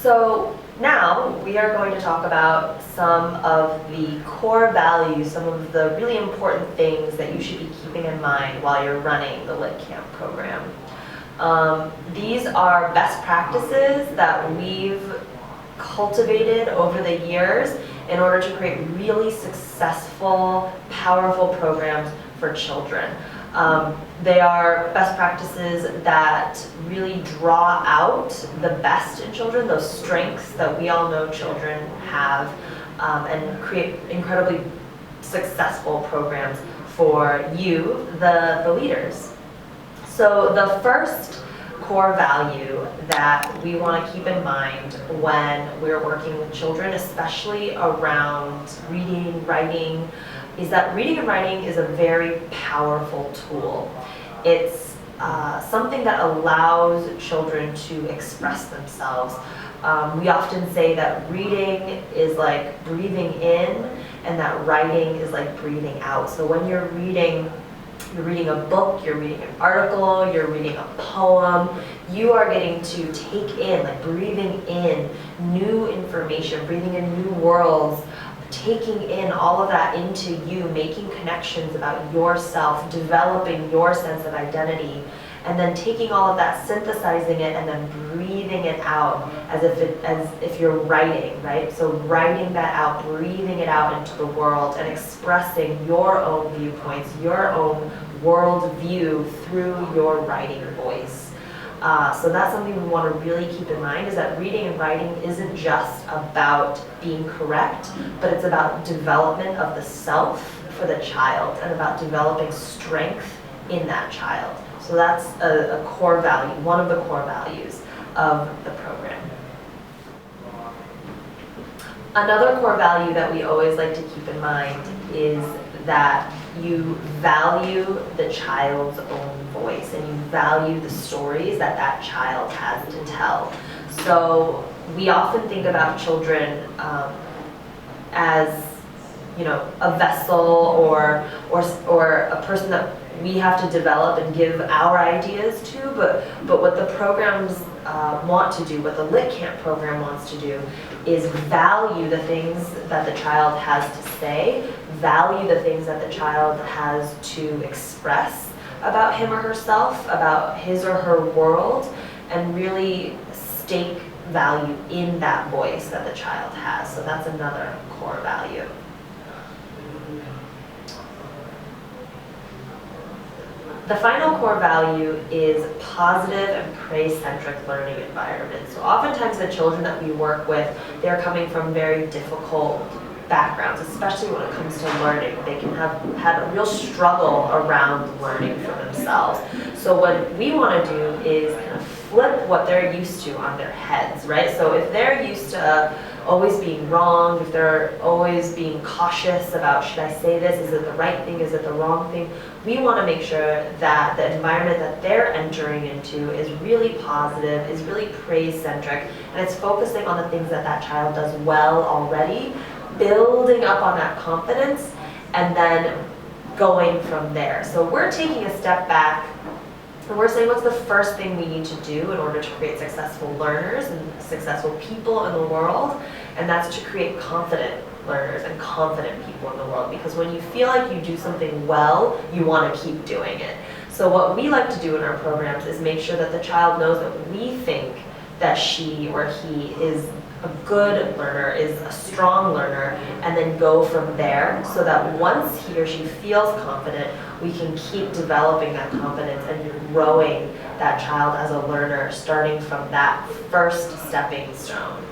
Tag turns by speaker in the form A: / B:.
A: So now we are going to talk about some of the core values, some of the really important things that you should be keeping in mind while you're running the Lit Camp program. These are best practices that we've cultivated over the years in order to create really successful, powerful programs for children. They are best practices that really draw out the best in children, those strengths that we all know children have, and create incredibly successful programs for you, the leaders. So the first core value that we want to keep in mind when we're working with children, especially around reading, writing, is that reading and writing is a very powerful tool. It's something that allows children to express themselves. We often say that reading is like breathing in and that writing is like breathing out. So when you're reading a book, you're reading an article, you're reading a poem, you are getting to take in, like breathing in new information, breathing in new worlds, taking in all of that into you, making connections about yourself, developing your sense of identity, and then taking all of that, synthesizing it, and then breathing it out as if you're writing, right? So writing that out, breathing it out into the world, and expressing your own viewpoints, your own world view through your writing voice. So that's something we want to really keep in mind, is that reading and writing isn't just about being correct, but it's about development of the self for the child and about developing strength in that child. So that's a core value, one of the core values of the program. Another core value that we always like to keep in mind is that you value the child's own voice and you value the stories that that child has to tell. So we often think about children as, you know, a vessel or a person that we have to develop and give our ideas to, but what the programs want to do, what the Lit Camp program wants to do, is value the things that the child has to say, value the things that the child has to express about him or herself, about his or her world, and really stake value in that voice that the child has. So that's another core value. The final core value is positive and prey-centric learning environments. So oftentimes the children that we work with, they're coming from very difficult backgrounds, especially when it comes to learning. They can have had a real struggle around learning for themselves. So what we want to do is kind of flip what they're used to on their heads, right? So if they're used to always being wrong, if they're always being cautious about, should I say this, is it the right thing, is it the wrong thing, we want to make sure that the environment that they're entering into is really positive, is really praise-centric, and it's focusing on the things that that child does well already, building up on that confidence, and then going from there. So we're taking a step back, and we're saying, what's the first thing we need to do in order to create successful learners and successful people in the world? And that's to create confident learners and confident people in the world. Because when you feel like you do something well, you want to keep doing it. So what we like to do in our programs is make sure that the child knows that we think that she or he is a good learner, is a strong learner, and then go from there, so that once he or she feels confident, we can keep developing that confidence and growing that child as a learner, starting from that first stepping stone.